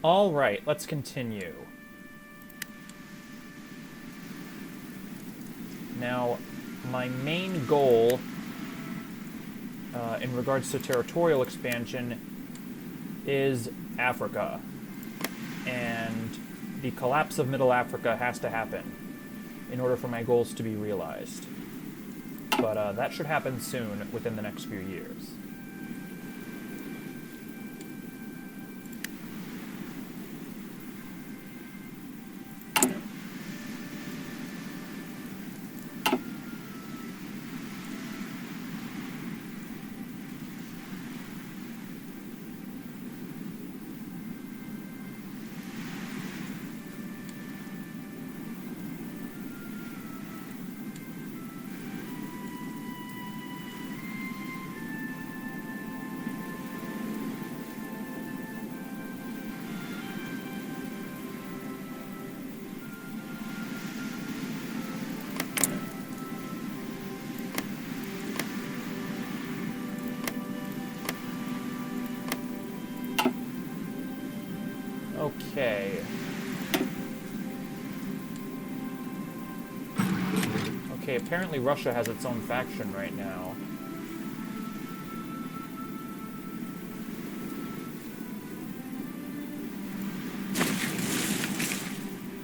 All right, let's continue. Now, my main goal in regards to territorial expansion is Africa. And the collapse of Middle Africa has to happen in order for my goals to be realized. But that should happen soon, within the next few years. Okay. Okay, apparently Russia has its own faction right now.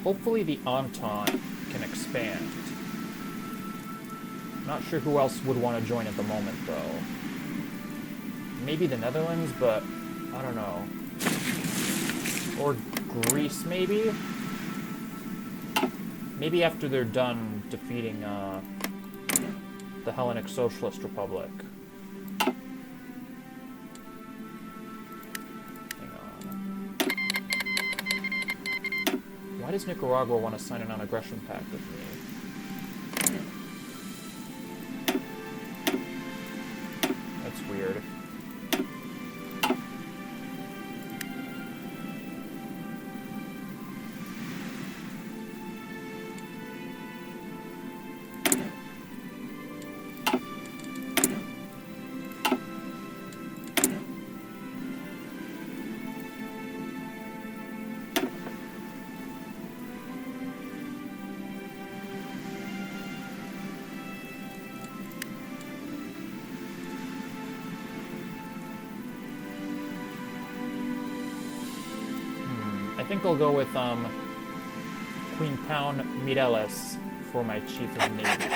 Hopefully the Entente can expand. Not sure who else would want to join at the moment, though. Maybe the Netherlands, but I don't know. Or Greece, maybe? Maybe after they're done defeating the Hellenic Socialist Republic. Hang on. Why does Nicaragua want to sign a non-aggression pact with me? That's weird. I think I'll go with Queen Pound Mireles for my Chief of Navy.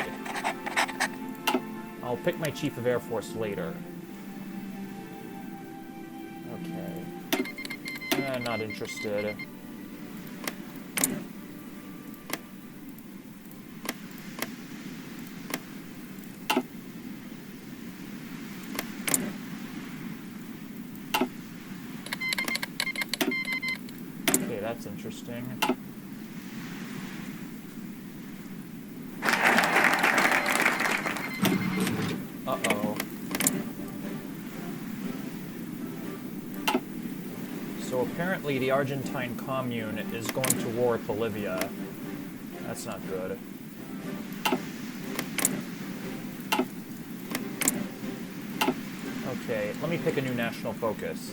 I'll pick my Chief of Air Force later. Okay. Not interested. That's interesting. Uh-oh. So apparently the Argentine Commune is going to war with Bolivia. That's not good. Okay, let me pick a new national focus.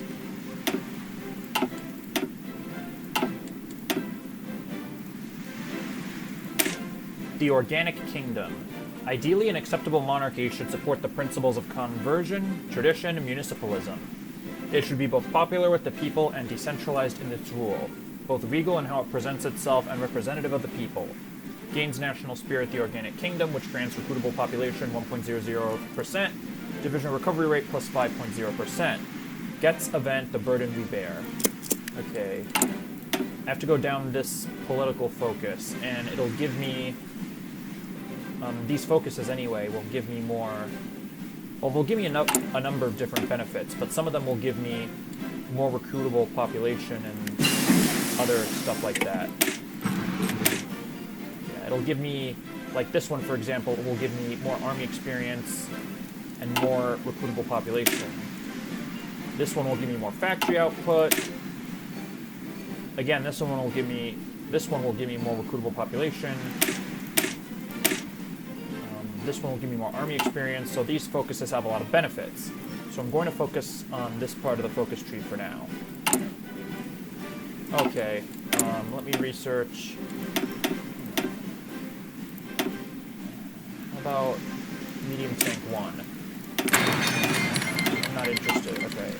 The Organic Kingdom. Ideally, an acceptable monarchy should support the principles of conversion, tradition, and municipalism. It should be both popular with the people and decentralized in its rule, both regal in how it presents itself and representative of the people. Gains national spirit, the Organic Kingdom, which grants recruitable population 1.00%, division recovery rate plus 5.0%. Gets event, the burden we bear. Okay. I have to go down this political focus, and it'll give me... these focuses, anyway, will give me more... Well, they'll give me a number of different benefits, but some of them will give me more recruitable population and other stuff like that. Yeah, it'll give me... Like this one, for example, will give me more army experience and more recruitable population. This one will give me more factory output. Again, this one will give me more recruitable population. This one will give me more army experience, so these focuses have a lot of benefits. So I'm going to focus on this part of the focus tree for now. Okay, let me research. How about medium tank 1? I'm not interested. Okay.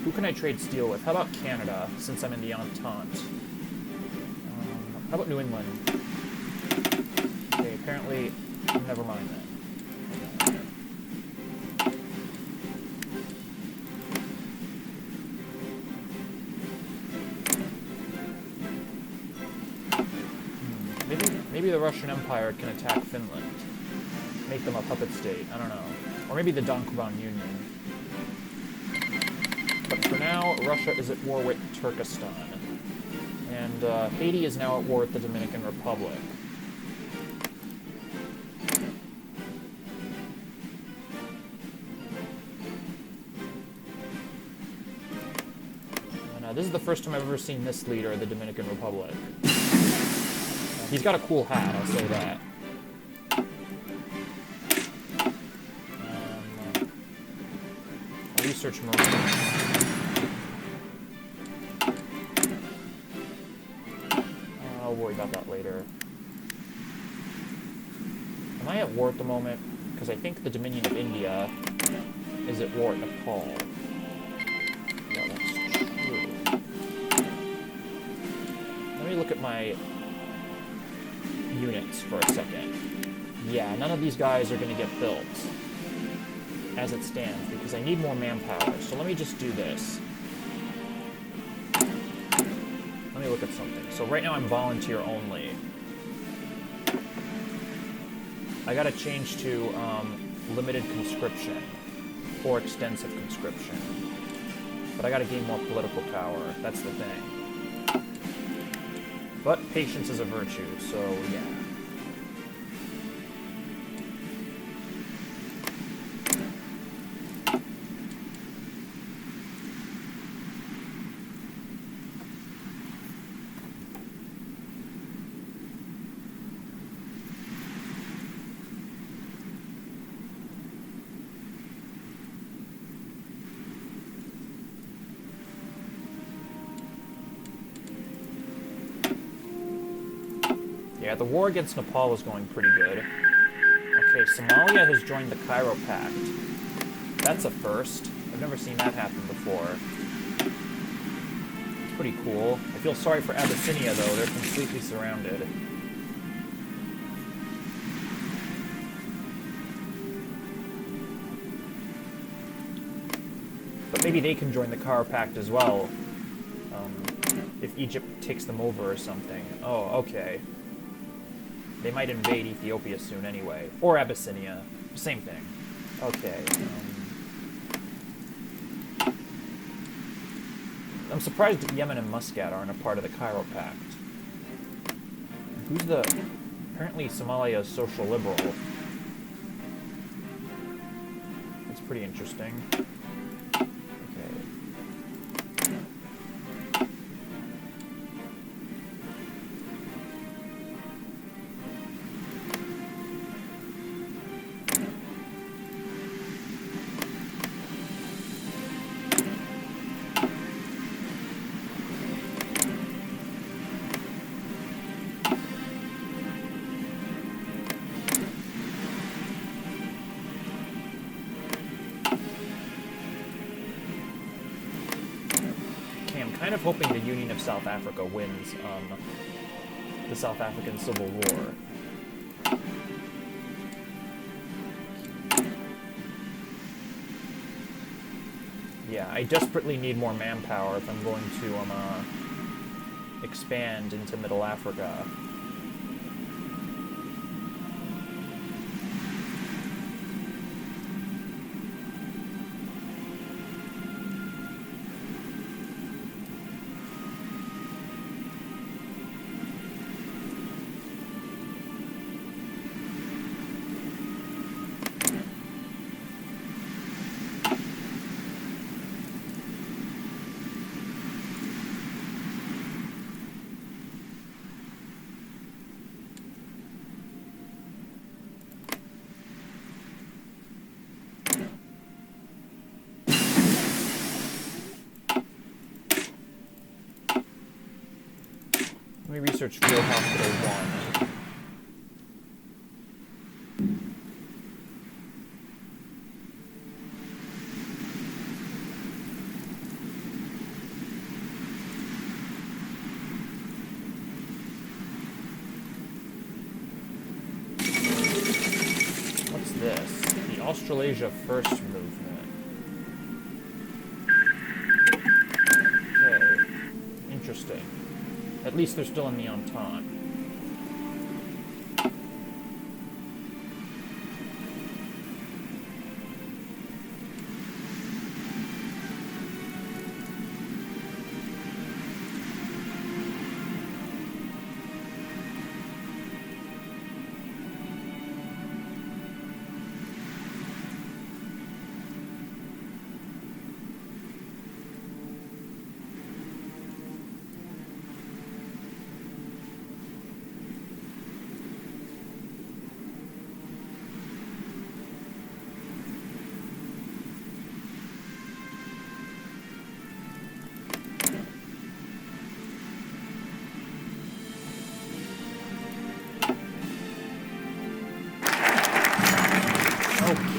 Who can I trade steel with? How about Canada, since I'm in the Entente? How about New England? Okay, apparently, never mind that. Maybe the Russian Empire can attack Finland. Make them a puppet state. I don't know. Or maybe the Donkovan Union. But for now, Russia is at war with Turkestan. And Haiti is now at war with the Dominican Republic. And this is the first time I've ever seen this leader of the Dominican Republic. He's got a cool hat, I'll say that. Research Marines. I'll worry about that later. Am I at war at the moment? Because I think the Dominion of India is at war at Nepal. Yeah, that's true. Let me look at my units for a second. Yeah, none of these guys are going to get built as it stands because I need more manpower. So let me just do this. Let me look at something. So right now I'm volunteer only. I gotta change to limited conscription or extensive conscription. But I gotta gain more political power. That's the thing. But patience is a virtue, so yeah. Yeah, the war against Nepal was going pretty good. Okay, Somalia has joined the Cairo Pact. That's a first. I've never seen that happen before. It's pretty cool. I feel sorry for Abyssinia, though. They're completely surrounded. But maybe they can join the Cairo Pact as well. If Egypt takes them over or something. Oh, okay. They might invade Ethiopia soon anyway. Or Abyssinia. Same thing. Okay. I'm surprised Yemen and Muscat aren't a part of the Cairo Pact. Who's the... Apparently Somalia is social liberal. That's pretty interesting. Kind of hoping the Union of South Africa wins the South African Civil War. Yeah, I desperately need more manpower if I'm going to expand into Middle Africa. Let me research Field Hospital 1. What's this? The Australasia First Movement. Okay. Interesting. At least they're still in the Entente.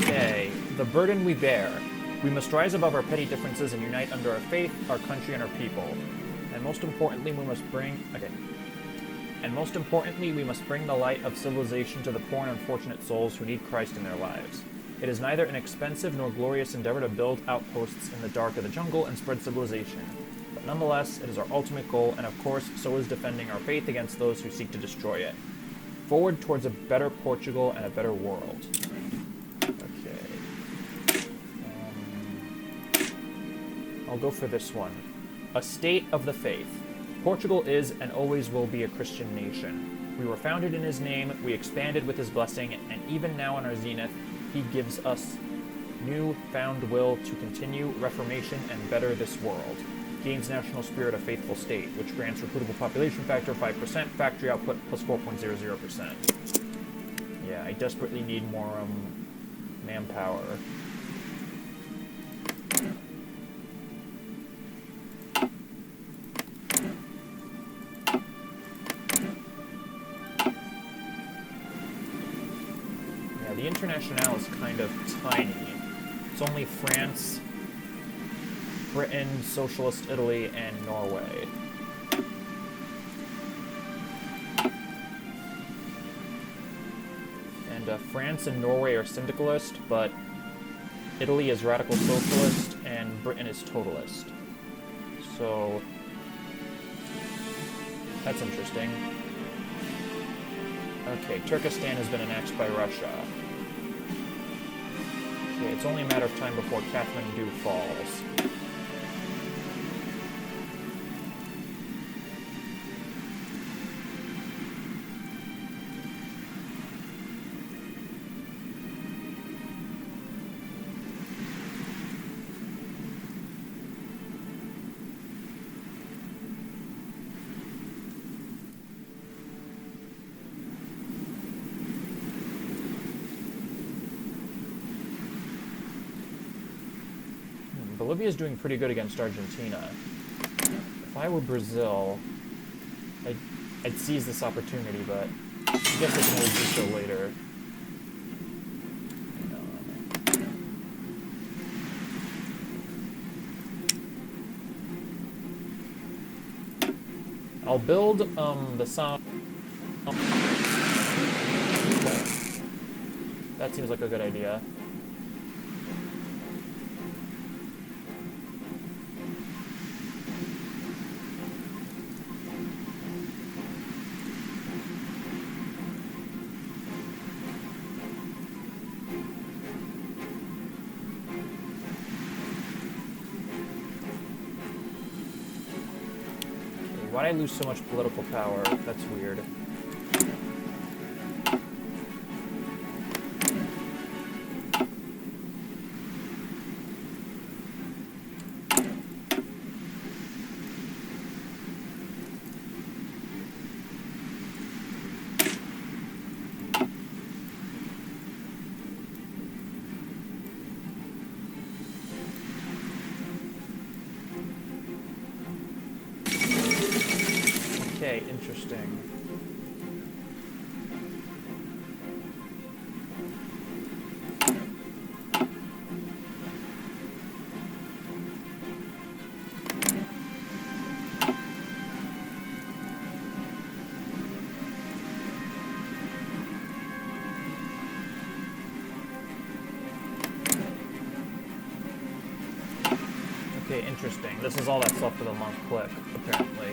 Okay, the burden we bear. We must rise above our petty differences and unite under our faith, our country, and our people. And most importantly, we must bring the light of civilization to the poor and unfortunate souls who need Christ in their lives. It is neither an expensive nor glorious endeavor to build outposts in the dark of the jungle and spread civilization. But nonetheless, it is our ultimate goal, and of course, so is defending our faith against those who seek to destroy it. Forward towards a better Portugal and a better world. I'll go for this one. A state of the faith. Portugal is and always will be a Christian nation. We were founded in his name, we expanded with his blessing, and even now in our zenith, he gives us new-found will to continue reformation and better this world. Gains national spirit, a faithful state, which grants recruitable population factor 5%, factory output plus 4.00%. Yeah, I desperately need more manpower. The Internationale is kind of tiny. It's only France, Britain, Socialist Italy, and Norway. And France and Norway are syndicalist, but Italy is radical socialist, and Britain is totalist. So, that's interesting. Okay, Turkestan has been annexed by Russia. Okay, it's only a matter of time before Kathmandu falls. Bolivia is doing pretty good against Argentina. If I were Brazil, I'd seize this opportunity, but I guess I can always do so later. I'll build the sound. That seems like a good idea. Why'd I lose so much political power? That's weird. Okay, interesting. Okay, interesting. This is all that's left for the monk click, apparently.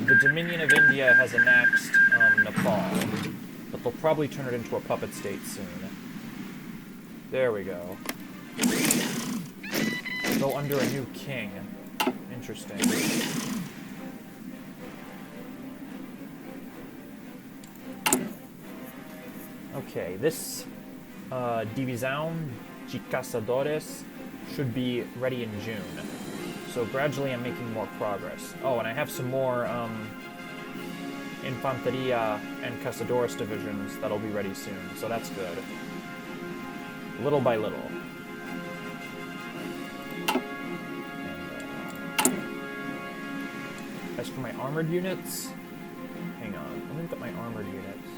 The Dominion of India has annexed Nepal, but they'll probably turn it into a puppet state soon. There we go. Go under a new king. Interesting. Okay, this Divisão de Caçadores should be ready in June. So gradually I'm making more progress. Oh, and I have some more Infanteria and Caçadores divisions that'll be ready soon, so that's good. Little by little. And, as for my armored units, hang on, let me look at my armored units.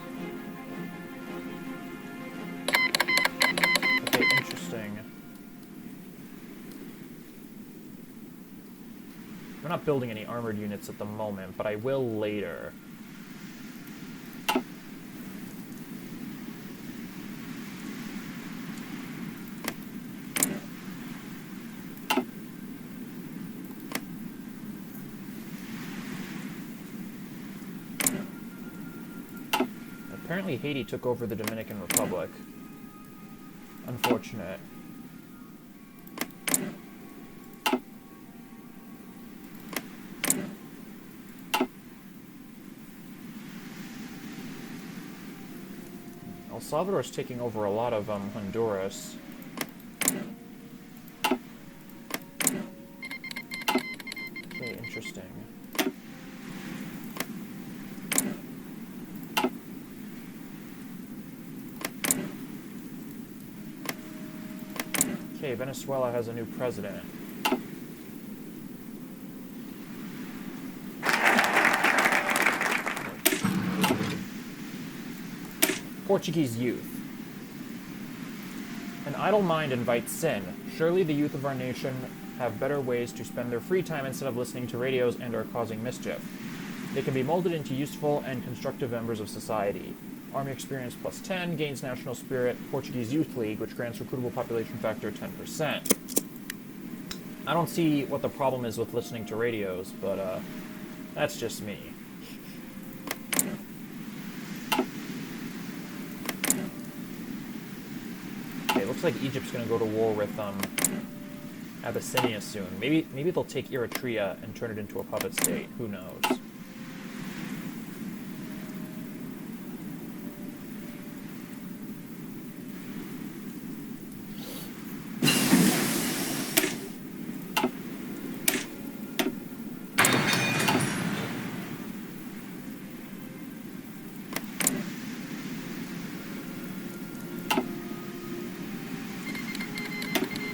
Okay, interesting. I'm not building any armored units at the moment, but I will later. Apparently Haiti took over the Dominican Republic. Unfortunate. El Salvador is taking over a lot of Honduras. Okay, interesting. Okay, Venezuela has a new president. Portuguese youth. An idle mind invites sin. Surely the youth of our nation have better ways to spend their free time instead of listening to radios and or causing mischief. They can be molded into useful and constructive members of society. Army experience plus 10, gains national spirit, Portuguese Youth League, which grants recruitable population factor 10%. I don't see what the problem is with listening to radios, but that's just me. Okay, looks like Egypt's gonna go to war with Abyssinia soon. Maybe they'll take Eritrea and turn it into a puppet state. Who knows?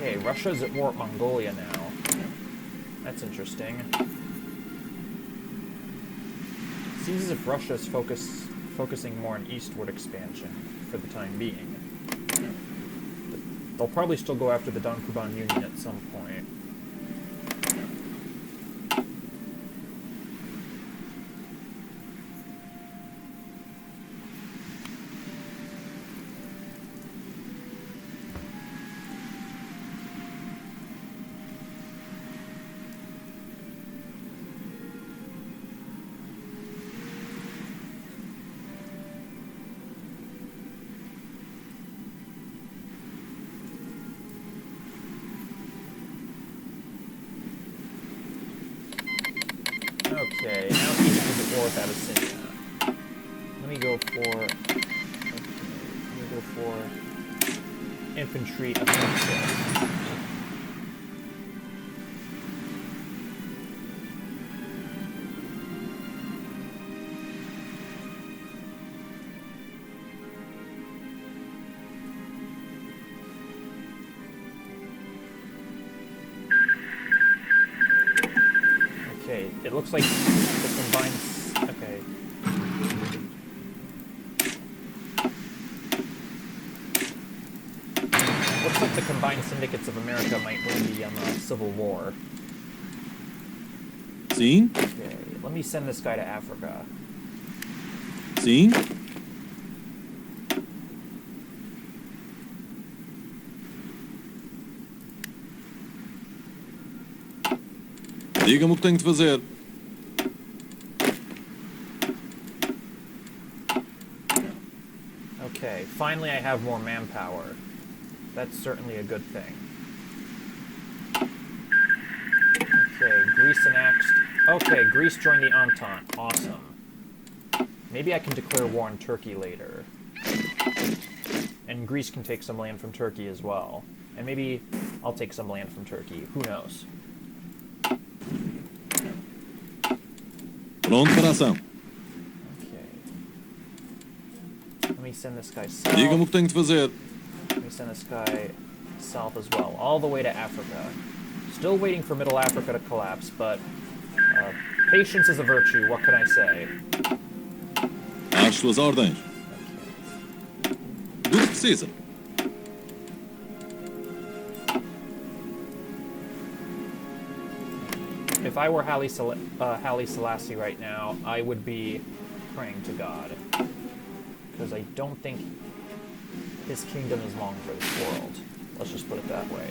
Okay, Russia's at war with Mongolia now. That's interesting. Seems as if Russia's focusing more on eastward expansion for the time being. They'll probably still go after the Don Kuban Union at some point. war with Abyssinia. Let me go for infantry offensive. Okay, it looks like the combined... Okay. Looks like the combined syndicates of America might win the Civil War. Sim, Okay, let me send this guy to Africa. sim. Diga-me o que tenho de fazer. Okay, finally I have more manpower. That's certainly a good thing. Okay, Greece annexed. Okay, Greece joined the Entente. Awesome. Maybe I can declare war on Turkey later. And Greece can take some land from Turkey as well. And maybe I'll take some land from Turkey. Who knows? Pronto para a ação. Okay. Let me send this guy south. Diga-me o que tenho de fazer. Let me send this guy south as well, all the way to Africa. Still waiting for Middle Africa to collapse, but patience is a virtue, what can I say? Às suas ordens. Do que precisa. If I were Haile Selassie right now, I would be praying to God. Because I don't think his kingdom is long for this world. Let's just put it that way.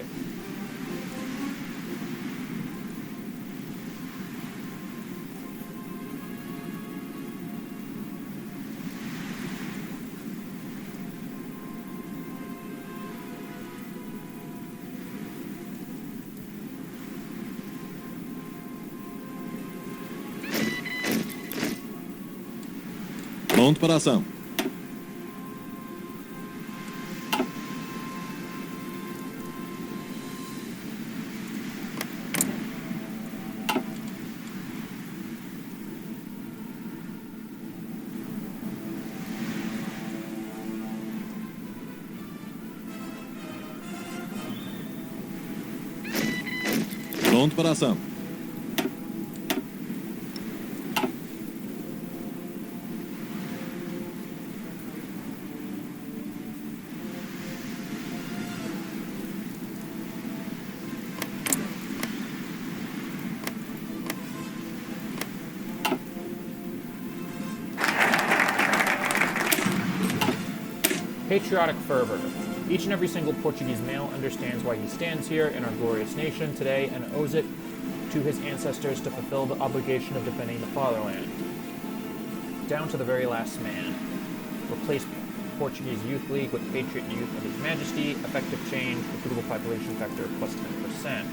Pronto para a ação. Pronto para a ação. Patriotic fervor. Each and every single Portuguese male understands why he stands here in our glorious nation today and owes it to his ancestors to fulfill the obligation of defending the fatherland. Down to the very last man. Replace Portuguese Youth League with Patriot Youth of His Majesty. Effective change. Recruitable population factor plus 10%.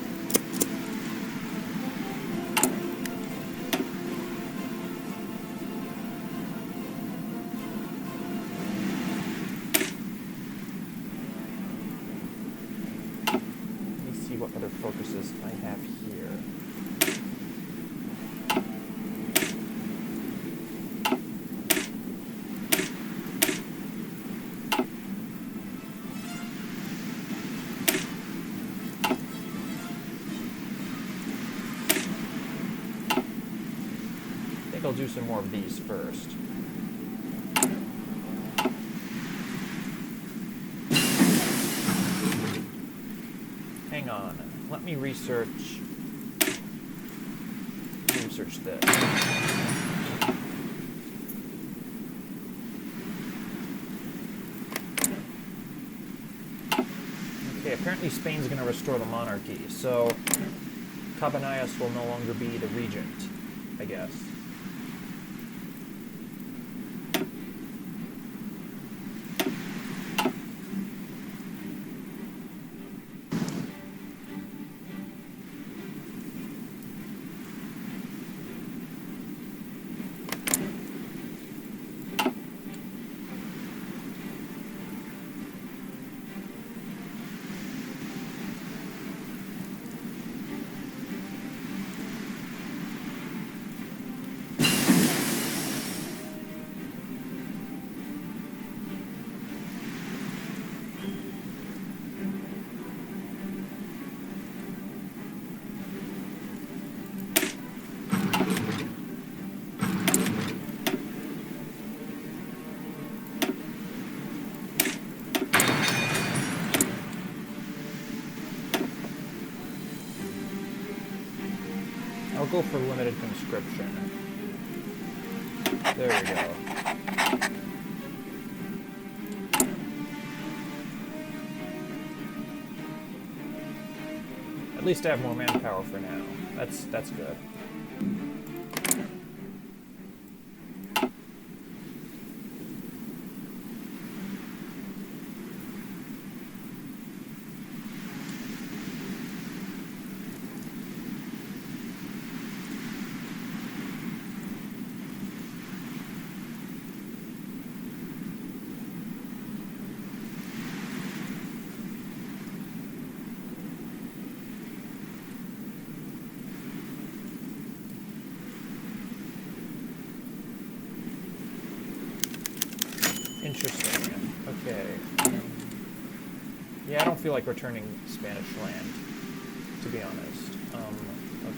What other focuses I have here. I think I'll do some more of these first. Hang on. Let me research this. Okay, apparently Spain's going to restore the monarchy, so Cabanillas will no longer be the regent, I guess. go for limited conscription. There we go. At least I have more manpower for now. That's good. Interesting. Okay. Yeah, I don't feel like returning Spanish land, to be honest. Okay.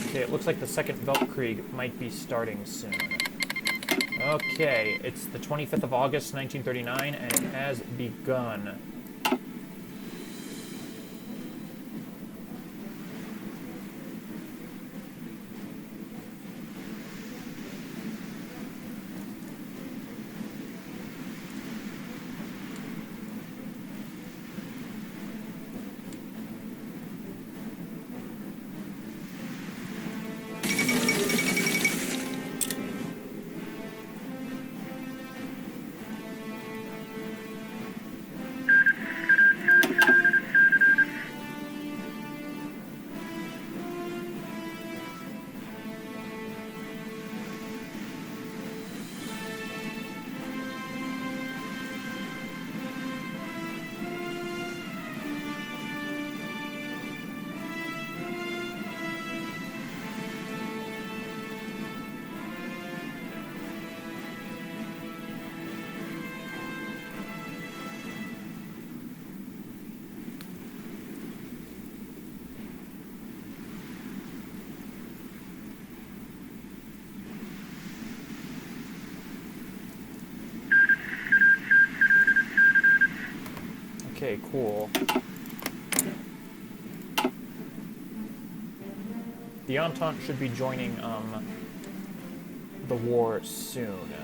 Okay, it looks like the Second Weltkrieg might be starting soon. Okay, it's the 25th of August, 1939, and it has begun. Okay, cool. The Entente should be joining the war soon.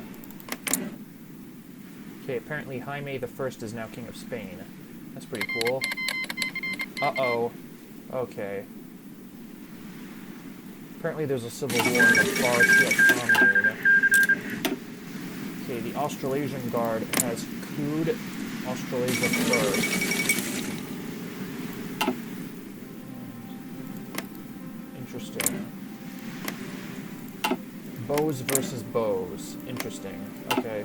Okay, apparently Jaime the First is now King of Spain. That's pretty cool. Uh-oh. Okay. Apparently there's a civil war in the Bar Commune. Okay, the Australasian Guard has cooed Australasia first. Interesting. Bows versus bows. Interesting. Okay.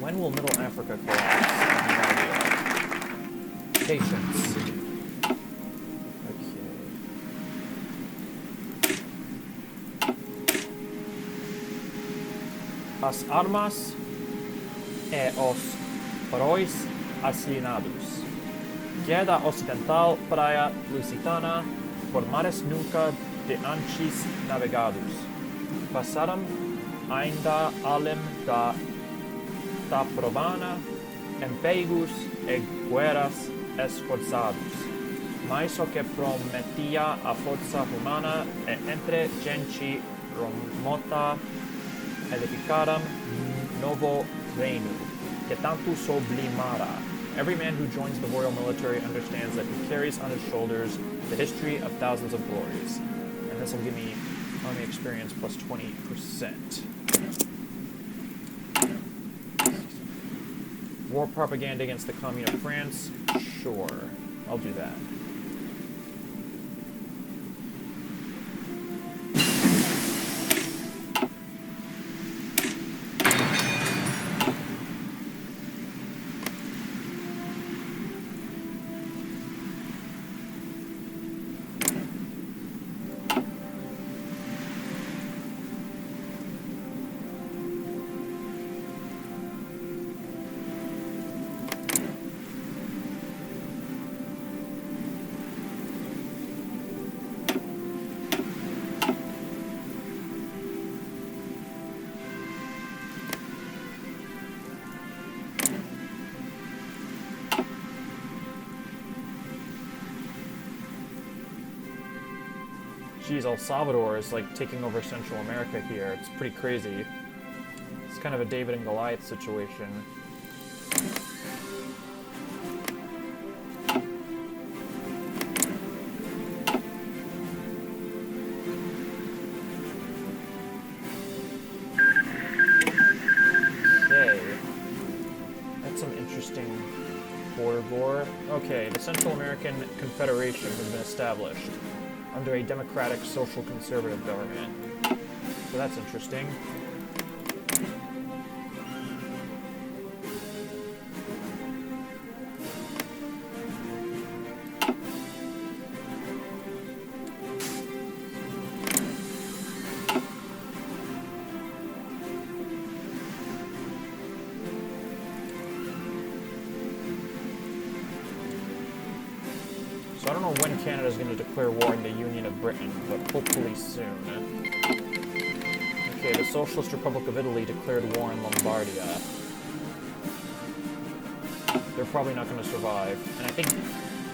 When will Middle Africa collapse? I have no idea. Patience. Okay. As armas e os heróis assassinados. Queda ocidental praia lusitana por mares nunca de antes navegados. Passaram ainda além da provana empregos e guerras esforçados. Mas o que prometia a força humana e entre gente remota edificaram novo reino, que tanto sublimara. Every man who joins the royal military understands that he carries on his shoulders the history of thousands of glories. And this will give me army experience plus 20%. War propaganda against the Commune of France? Sure, I'll do that. Geez, El Salvador is like taking over Central America here. It's pretty crazy. It's kind of a David and Goliath situation. Okay, the Central American Confederation has been established under a democratic social conservative government. So that's interesting. I don't know when Canada is going to declare war on the Union of Britain, but hopefully soon. Okay, the Socialist Republic of Italy declared war in Lombardia. They're probably not going to survive. And I think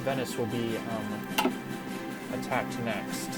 Venice will be attacked next.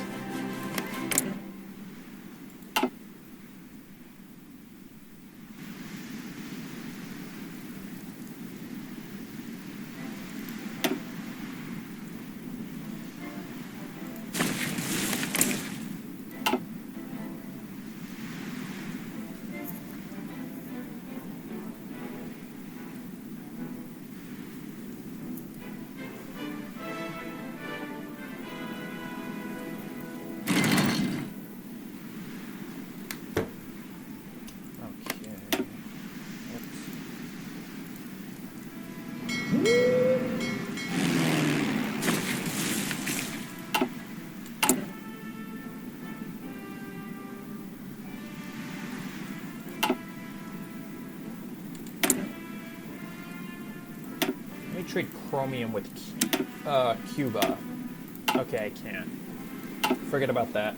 Trade chromium with Cuba. Okay, I can't. Forget about that.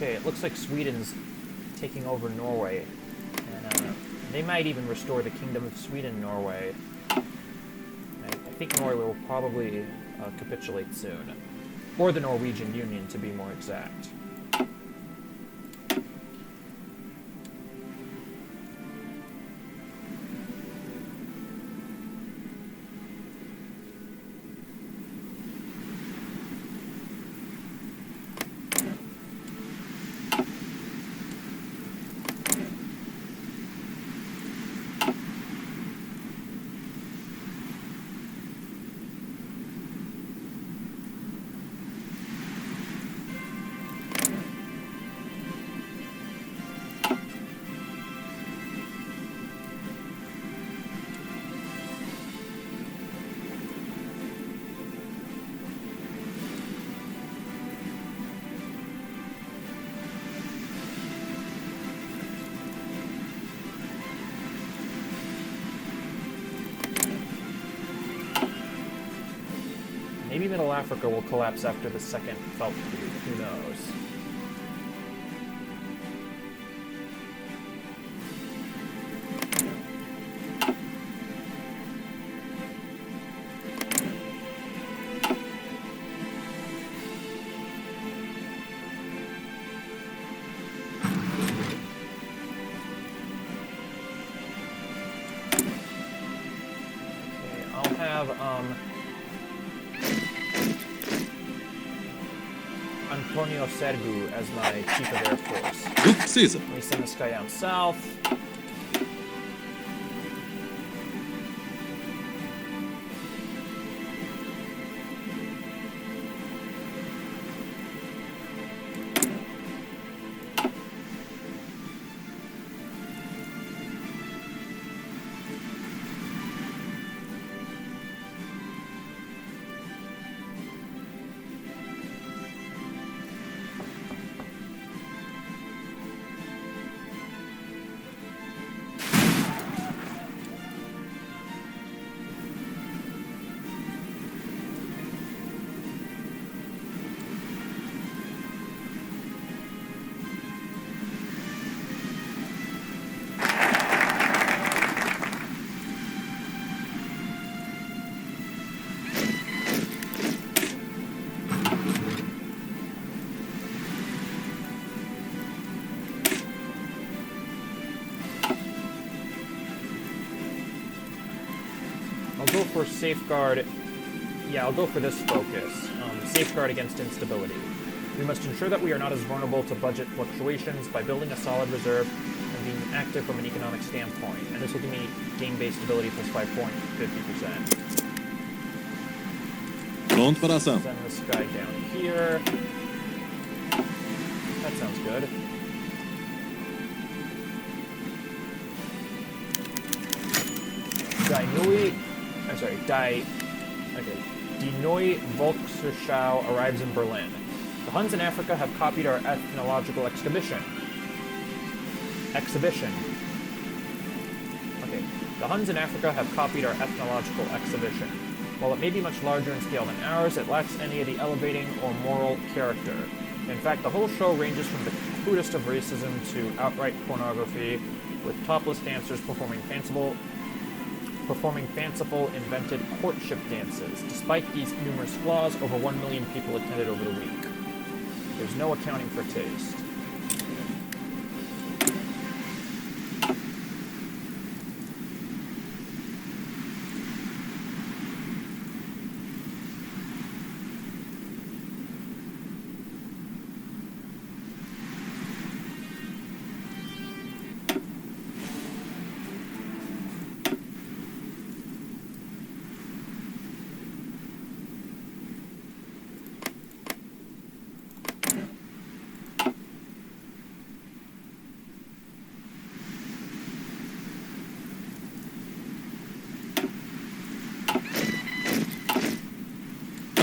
Okay, it looks like Sweden's taking over Norway, and they might even restore the Kingdom of Sweden, Norway. I think Norway will probably capitulate soon, or the Norwegian Union, to be more exact. Maybe Middle Africa will collapse after the Second Weltkrieg. Who knows? have Antonio Sergu as my chief of Air Force. Do que precisa. Let me send this guy down south. I'll go for safeguard. Yeah, I'll go for this focus. Safeguard against instability. We must ensure that we are not as vulnerable to budget fluctuations by building a solid reserve and being active from an economic standpoint. And this will give me game-based stability plus 5.50%. Pronto para ação. Send this guy down here. That sounds good. Die Neue Volksschau arrives in Berlin. The Huns in Africa have copied our ethnological exhibition. Okay. The Huns in Africa have copied our ethnological exhibition. While it may be much larger in scale than ours, it lacks any of the elevating or moral character. In fact, the whole show ranges from the crudest of racism to outright pornography, with topless dancers performing fanciful invented courtship dances. Despite these numerous flaws, over 1 million people attended over the week. There's no accounting for taste.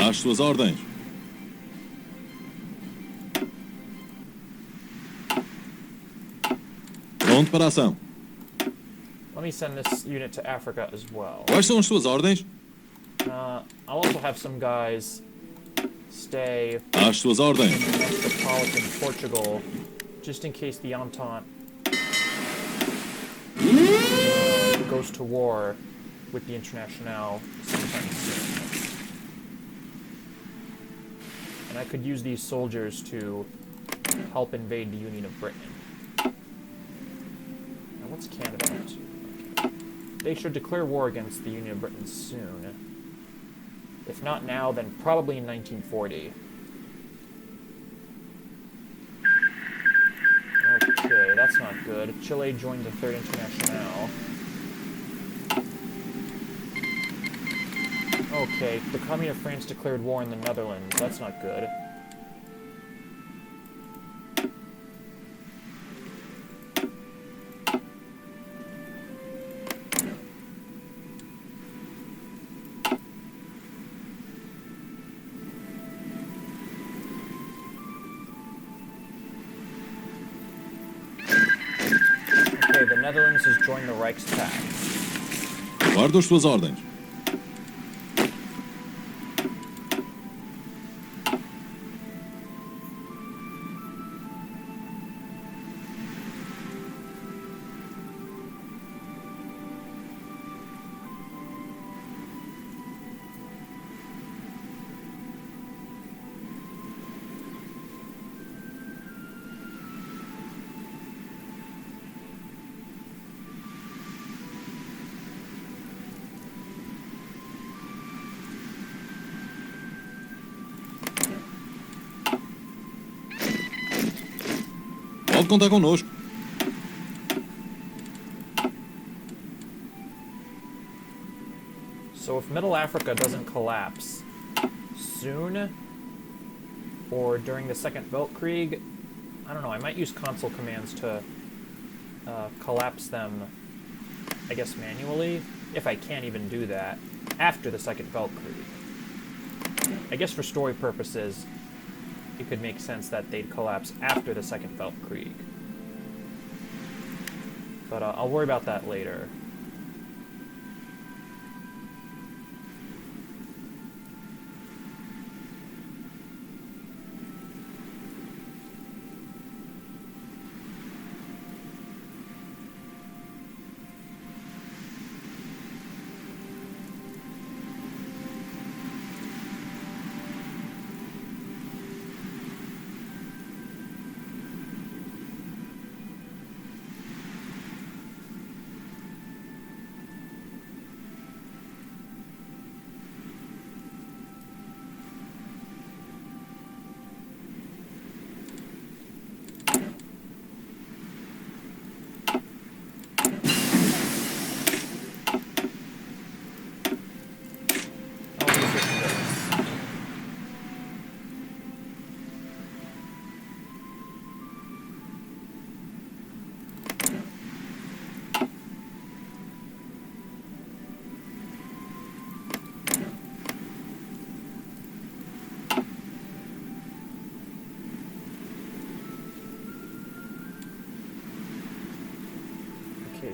Às suas ordens. Pronto para ação. Let me send this unit to Africa as well. Quais são as suas ordens? I'll also have some guys stay Às suas ordens. in metropolitan Portugal, just in case the Entente goes to war with the Internationale sometime soon. And I could use these soldiers to help invade the Union of Britain. Now, what's Canada up to? They should declare war against the Union of Britain soon. If not now, then probably in 1940. Okay, that's not good. Chile joined the Third Internationale. Okay, the Commune of France declared war in the Netherlands. That's not good. Okay, the Netherlands has joined the Reichstag. Guardo as suas ordens. Pode contar conosco. So if Middle Africa doesn't collapse soon, or during the Second Weltkrieg, I don't know, I might use console commands to collapse them, I guess manually, if I can't even do that, after the Second Weltkrieg. I guess for story purposes, it could make sense that they'd collapse after the Second Weltkrieg. But I'll worry about that later.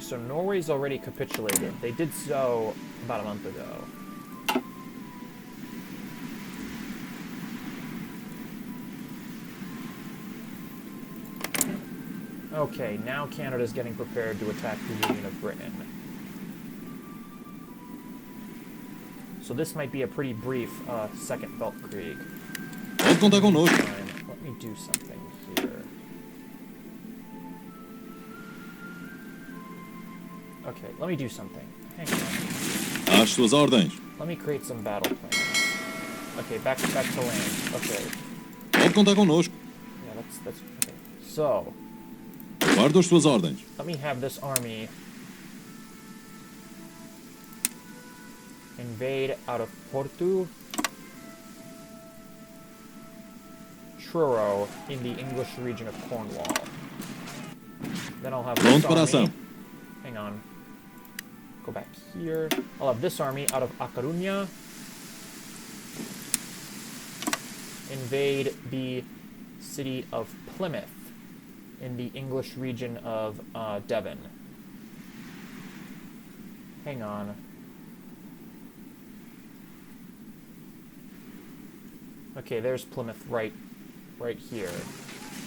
So Norway's already capitulated. They did so about a month ago. Okay, now Canada's getting prepared to attack the Union of Britain. So this might be a pretty brief Second Weltkrieg. Pode contar conosco. Let me do something here. Okay, let me do something. Hang on. Às suas ordens. Let me create some battle plans. Okay, back to land. Okay. Pode contar conosco. Yeah, that's okay. So, Guardo as suas ordens. let me have this army invade out of Porto, Truro in the English region of Cornwall. Then I'll have this Pronto para army. ação. Hang on. Go back here. I'll have this army out of A Coruña invade the city of Plymouth in the English region of Devon. Hang on. Okay, there's Plymouth right here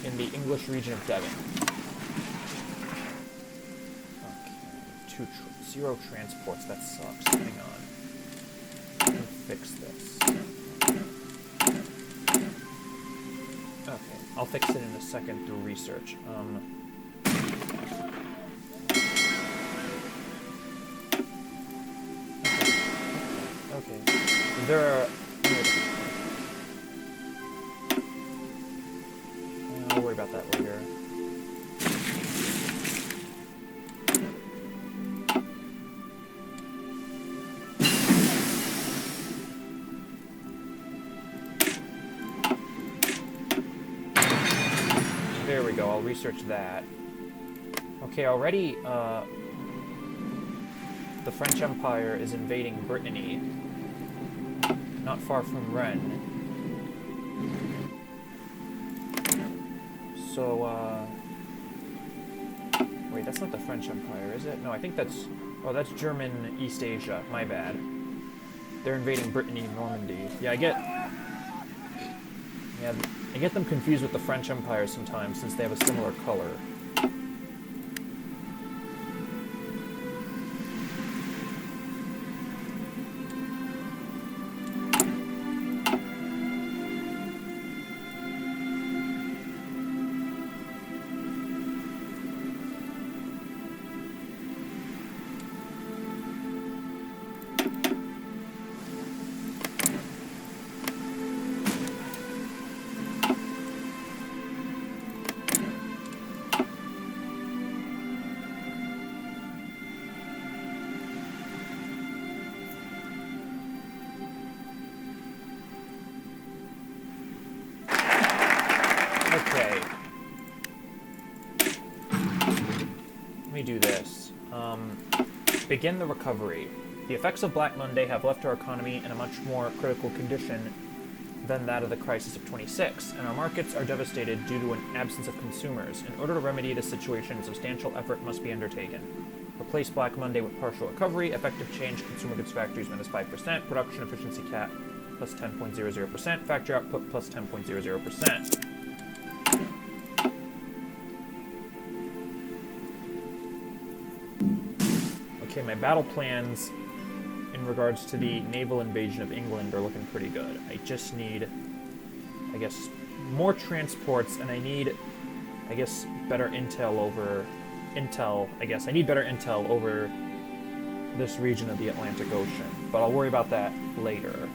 in the English region of Devon. Okay, 0 transports. That sucks. Hang on. Let me fix this. Okay, I'll fix it in a second through research. Okay. There are. I'll worry about that later. There we go, I'll research that. Okay, already, the French Empire is invading Brittany, not far from Rennes. So, wait, that's not the French Empire, is it? No, I think that's, oh, that's German East Asia, my bad. They're invading Brittany and Normandy. Yeah, I get them confused with the French Empire sometimes, since they have a similar color. me do this. Begin the recovery. The effects of Black Monday have left our economy in a much more critical condition than that of the crisis of 26, and our markets are devastated due to an absence of consumers. In order to remedy this situation, substantial effort must be undertaken. Replace Black Monday with partial recovery, effective change, consumer goods factories minus 5%, production efficiency cap plus 10.00%, factory output plus 10.00%. Okay, my battle plans in regards to the naval invasion of England are looking pretty good. I just need, I guess, more transports, and I need, I guess, better intel over... I need better intel over this region of the Atlantic Ocean, but I'll worry about that later.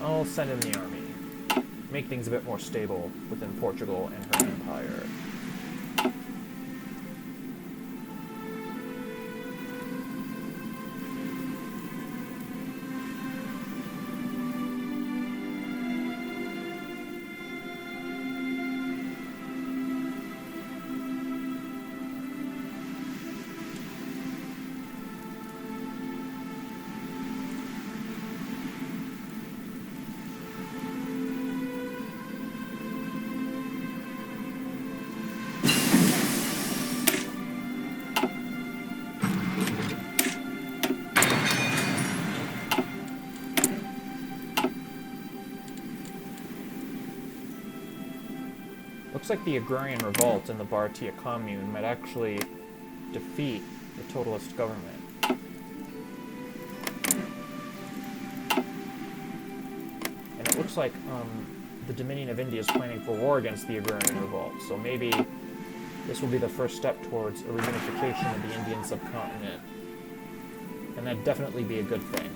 I'll send in the army. Make things a bit more stable within Portugal and her empire. Looks like the agrarian revolt in the Bharatiya commune might actually defeat the totalist government. And it looks like the Dominion of India is planning for war against the agrarian revolt, so maybe this will be the first step towards a reunification of the Indian subcontinent. And that'd definitely be a good thing.